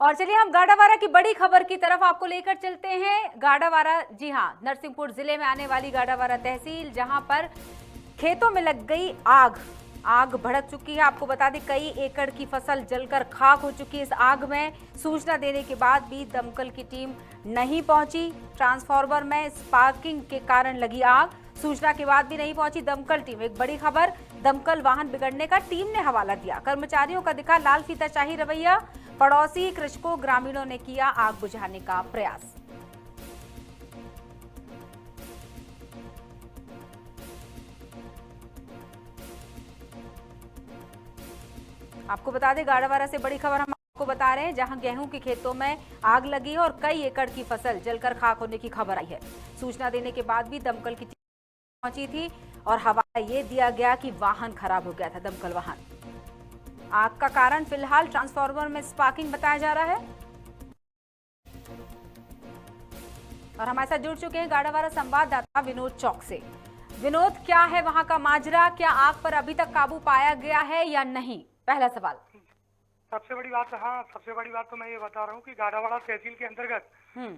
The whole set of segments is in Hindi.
और चलिए हम गाड़ावारा की बड़ी खबर की तरफ आपको लेकर चलते हैं। गाड़ावारा, जी हाँ, नरसिंहपुर जिले में आने वाली गाड़ावारा तहसील, जहां पर खेतों में लग गई आग भड़क चुकी है। आपको बता दें, कई एकड़ की फसल जलकर खाक हो चुकी है। इस आग में सूचना देने के बाद भी दमकल की टीम नहीं पहुंची। ट्रांसफार्मर में स्पार्किंग के कारण लगी आग, सूचना के बाद भी नहीं पहुंची दमकल टीम। एक बड़ी खबर, दमकल वाहन बिगड़ने का टीम ने हवाला दिया। कर्मचारियों का दिखा लाल फीताशाही रवैया। पड़ोसी कृषकों, ग्रामीणों ने किया आग बुझाने का प्रयास। आपको बता दें, गाड़ावारा से बड़ी खबर हम आपको बता रहे हैं, जहां गेहूं के खेतों में आग लगी है और कई एकड़ की फसल जलकर खाक होने की खबर आई है। सूचना देने के बाद भी दमकल की टीम पहुंची थी और हवाला ये दिया गया कि वाहन खराब हो गया था, दमकल वाहन। आग का कारण फिलहाल ट्रांसफार्मर में स्पार्किंग बताया जा रहा है। और हमारे साथ जुड़ चुके हैं गाड़ावारा संवाददाता विनोद चौक से। विनोद, क्या है वहां का माजरा? क्या आग पर अभी तक काबू पाया गया है या नहीं? पहला सवाल। सबसे बड़ी बात तो मैं ये बता रहा हूँ कि गाड़ावाड़ा तहसील के अंतर्गत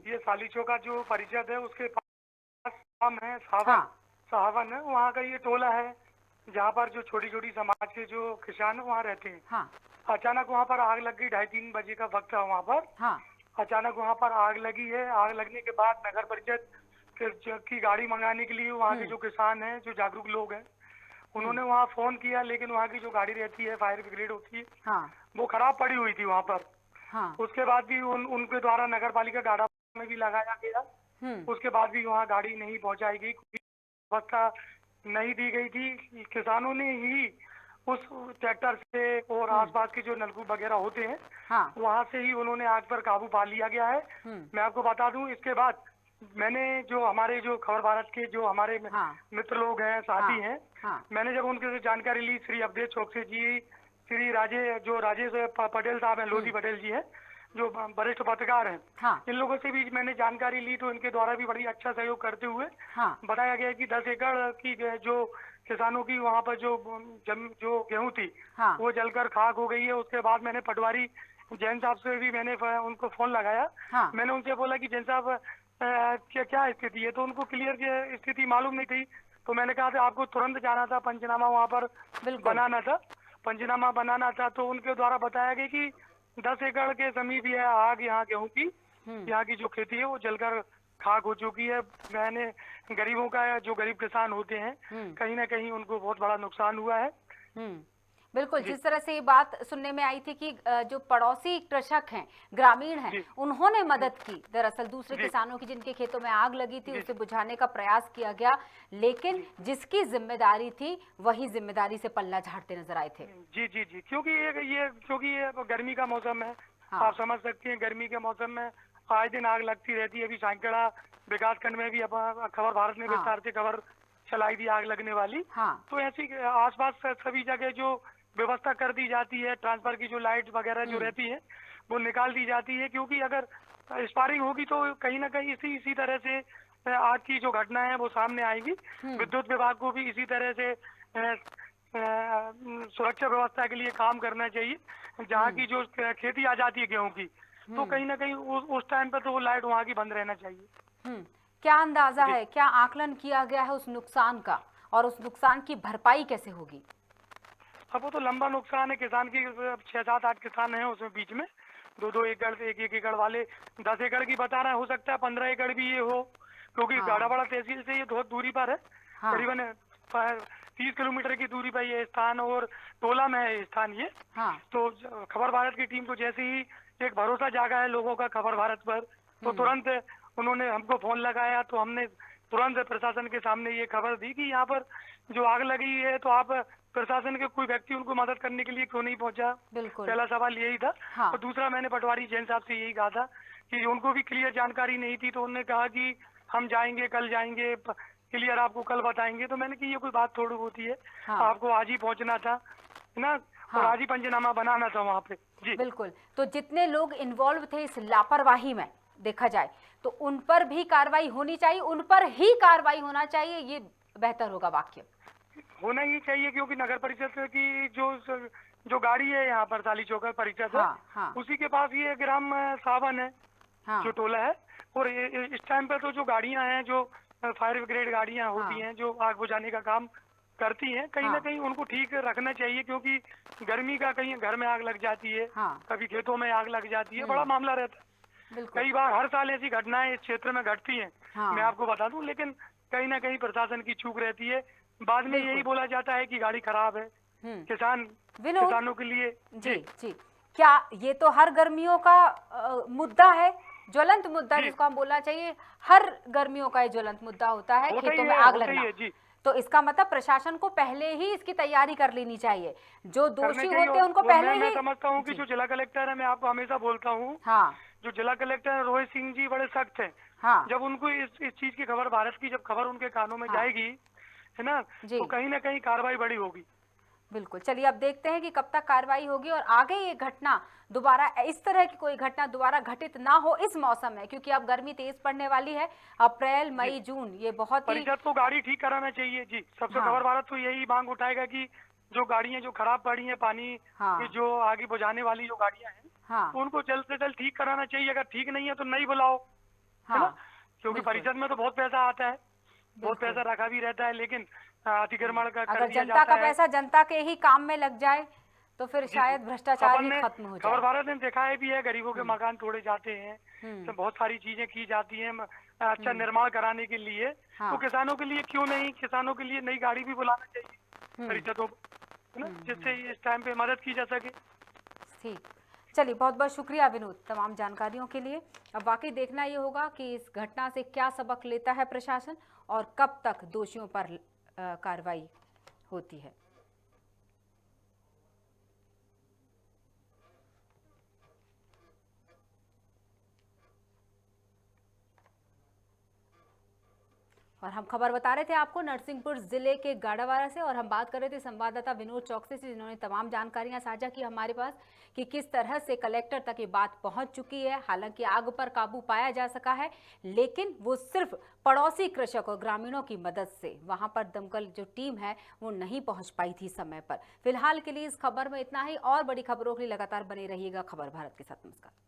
ये सालीचो का जो परिषद है उसके पास नाम है साहवन है, वहाँ का ये टोला है जहाँ पर जो छोटी छोटी समाज के जो किसान वहाँ रहते हैं। अचानक वहाँ पर आग लग गई, 2:30-3 बजे का वक्त था वहाँ पर। अचानक वहाँ पर आग लगी है। आग लगने के बाद नगर परिषद की गाड़ी मंगाने के लिए वहाँ के जो किसान हैं, जो जागरूक लोग हैं, उन्होंने वहाँ फोन किया, लेकिन वहाँ की जो गाड़ी रहती है, फायर ब्रिगेड होती है, वो खराब पड़ी हुई थी वहाँ पर। उसके बाद भी उनके द्वारा नगर पालिका गाड़ा में भी लगाया गया। उसके बाद भी वहाँ गाड़ी नहीं पहुँचाई गई, व्यवस्था नहीं दी गई थी। किसानों ने ही उस ट्रैक्टर से और आसपास के जो नलकूप वगैरह होते हैं, वहाँ से ही उन्होंने आग पर काबू पा लिया गया है। मैं आपको बता दूं, इसके बाद मैंने जो हमारे जो खबर भारत के जो हमारे मित्र लोग हैं, साथी हैं, मैंने जब उनके से जानकारी ली, श्री अवधेश चौकसे जी, श्री राजेश पटेल साहब हैं, लोधी पटेल जी हैं, जो वरिष्ठ पत्रकार हैं, इन लोगों से भी मैंने जानकारी ली, तो इनके द्वारा भी बड़ी अच्छा सहयोग करते हुए बताया गया कि 10 एकड़ की जो किसानों की वहाँ पर जो गेहूं थी, वो जलकर खाक हो गई है। उसके बाद मैंने पटवारी जैन साहब से भी मैंने उनको फोन लगाया। मैंने उनसे बोला कि जैन साहब क्या स्थिति है, तो उनको क्लियर स्थिति मालूम नहीं थी। तो मैंने कहा था आपको तुरंत जाना था, पंचनामा वहाँ पर पंचनामा बनाना था। तो उनके द्वारा बताया गया कि 10 एकड़ के समीप यह आग यहाँ गेहूं की, यहाँ की जो खेती है वो जलकर खाक हो चुकी है। मैंने गरीबों का, जो गरीब किसान होते हैं, कहीं ना कहीं उनको बहुत बड़ा नुकसान हुआ है। बिल्कुल, जिस तरह से ये बात सुनने में आई थी कि जो पड़ोसी कृषक हैं, ग्रामीण हैं, उन्होंने मदद की दरअसल दूसरे किसानों की जिनके खेतों में आग लगी थी, उसे बुझाने का प्रयास किया गया, लेकिन जिसकी जिम्मेदारी थी वही जिम्मेदारी से पल्ला झाड़ते नजर आए थे। जी, क्योंकि ये गर्मी का मौसम है। आप समझ सकते हैं, गर्मी के मौसम में आए दिन आग लगती रहती है। अभी सांकड़ा विकास खंड में भी खबर भारत ने विस्तार से खबर चलाई थी आग लगने वाली। तो ऐसी आसपास सभी जगह जो व्यवस्था कर दी जाती है, ट्रांसफर की जो लाइट वगैरह जो रहती है वो निकाल दी जाती है, क्योंकि अगर स्पार्किंग होगी तो कहीं ना कहीं इसी तरह से आग की जो घटना है वो सामने आएगी। विद्युत विभाग को भी इसी तरह से सुरक्षा व्यवस्था के लिए काम करना चाहिए। जहाँ की जो खेती आ जाती है गेहूं की, तो कहीं ना कहीं उस टाइम पर तो वो लाइट वहाँ की बंद रहना चाहिए। क्या अंदाजा है, क्या आकलन किया गया है उस नुकसान का, और उस नुकसान की भरपाई कैसे होगी? अब वो तो लंबा नुकसान है। किसान की 6-7-8 किसान हैं उसमें, बीच में 2-2 एकड़, 1-1 एकड़ वाले 10 एकड़ की बता रहा है। हो सकता है 15 एकड़ भी ये हो, क्योंकि गाड़ावाड़ा तहसील से ये बहुत दूरी पर है, करीबन 30 किलोमीटर की दूरी पर ये स्थान, और टोला में है स्थान ये। तो खबर भारत की टीम को जैसे ही एक भरोसा जागा है लोगों का खबर भारत पर, तो तुरंत उन्होंने हमको फोन लगाया। तो हमने तुरंत प्रशासन के सामने ये खबर दी कि यहाँ पर जो आग लगी है, तो आप प्रशासन के कोई व्यक्ति उनको मदद करने के लिए क्यों नहीं पहुंचा। पहला सवाल यही था। और दूसरा, मैंने पटवारी जैन साहब से यही कहा था कि उनको भी क्लियर जानकारी नहीं थी, तो उन्होंने कहा कि हम जाएंगे, कल जाएंगे, क्लियर आपको कल बताएंगे। तो मैंने कि ये कोई बात थोड़ी होती है, आपको आज ही पहुंचना था ना, और आज ही पंचनामा बनाना था वहाँ पे। जी बिल्कुल। तो जितने लोग इन्वॉल्व थे इस लापरवाही में, देखा जाए तो उन पर भी कार्रवाई होनी चाहिए, उन पर ही कार्रवाई होना चाहिए, ये बेहतर होगा वाक्य होना ही चाहिए। क्योंकि नगर परिषद की जो जो गाड़ी है यहाँ पर साली चौक है परिषद है, हाँ। उसी के पास ये ग्राम सावन है, हाँ। जो टोला है। और इस टाइम पे तो जो गाड़ियां हैं, जो फायर ब्रिगेड गाड़ियां होती हैं, जो आग बुझाने का काम करती हैं, कहीं ना कहीं उनको ठीक रखना चाहिए, क्योंकि गर्मी का कहीं घर में आग लग जाती है, कभी खेतों में आग लग जाती है, बड़ा मामला रहता है। कई बार हर साल ऐसी घटनाएं इस क्षेत्र में घटती हैं, मैं आपको बता दूं, लेकिन कहीं ना कहीं प्रशासन की चूक रहती है। बाद में यही बोला जाता है कि गाड़ी खराब है। किसानों के लिए जी क्या ये तो हर गर्मियों का मुद्दा है, ज्वलंत मुद्दा जिसको हम बोलना चाहिए, हर गर्मियों का ये ज्वलंत मुद्दा होता है, खेतों में आग लगना। तो इसका मतलब प्रशासन को पहले ही इसकी तैयारी कर लेनी चाहिए, जो दोषी होते हैं उनको पहले ही। मैं समझता हूँ कि जो जिला कलेक्टर है, मैं आपको हमेशा बोलता हूँ, जो जिला कलेक्टर रोहित सिंह जी बड़े सख्त हैं। जब उनको इस चीज की खबर, भारत की जब खबर उनके कानों में जाएगी, है ना, तो कहीं ना कहीं कार्रवाई बड़ी होगी। बिल्कुल, चलिए अब देखते हैं कि कब तक कार्रवाई होगी और आगे ये घटना दोबारा, इस तरह की कोई घटना दोबारा घटित ना हो इस मौसम में, क्योंकि अब गर्मी तेज पड़ने वाली है। अप्रैल, मई, जून ये बहुत ही। परिषद को गाड़ी ठीक कराना चाहिए जी। सबसे खबर भारत तो यही मांग उठाएगा कि जो गाड़ियां जो खराब पड़ी हैं, पानी की जो आगे बुझाने वाली जो गाड़ियां हैं, उनको जल्द से जल्द ठीक कराना चाहिए। अगर ठीक नहीं है तो नहीं बुलाओ, है ना, क्योंकि परिषद में तो बहुत पैसा आता है, बहुत पैसा रखा भी रहता है, लेकिन अतिक्रमण का अगर जनता का पैसा जनता के ही काम में लग जाए तो फिर शायद भ्रष्टाचार भी खत्म हो जाए। खबर भारत ने देखा है भी है, गरीबों के मकान तोड़े जाते हैं, तो बहुत सारी चीजें की जाती हैं अच्छा निर्माण कराने के लिए। तो किसानों के लिए क्यों नहीं, किसानों के लिए नई गाड़ी भी बुलाना चाहिए परिषदों को, है ना, जिससे इस टाइम पे मदद की जा सके। ठीक, चलिए बहुत बहुत शुक्रिया विनोद तमाम जानकारियों के लिए। अब वाकई देखना ये होगा कि इस घटना से क्या सबक लेता है प्रशासन और कब तक दोषियों पर कार्रवाई होती है। और हम खबर बता रहे थे आपको नरसिंहपुर जिले के गाड़ावारा से, और हम बात कर रहे थे संवाददाता विनोद चौकसी से, जिन्होंने तमाम जानकारियां साझा की हमारे पास कि किस तरह से कलेक्टर तक ये बात पहुंच चुकी है। हालांकि आग पर काबू पाया जा सका है, लेकिन वो सिर्फ पड़ोसी कृषक और ग्रामीणों की मदद से, वहां पर दमकल जो टीम है वो नहीं पहुंच पाई थी समय पर। फिलहाल के लिए इस खबर में इतना ही, और बड़ी खबरों के लिए लगातार बने रहिएगा खबर भारत के साथ। नमस्कार।